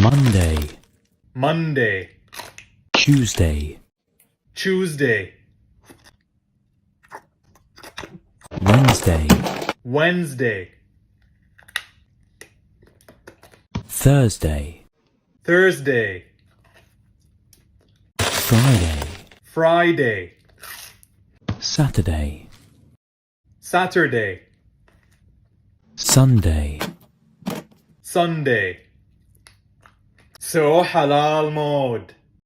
Monday, Monday, Tuesday, Tuesday, Wednesday, Wednesday, Thursday, Thursday, Friday, Friday, Saturday, Saturday, Sunday. Sunday. So halal mode.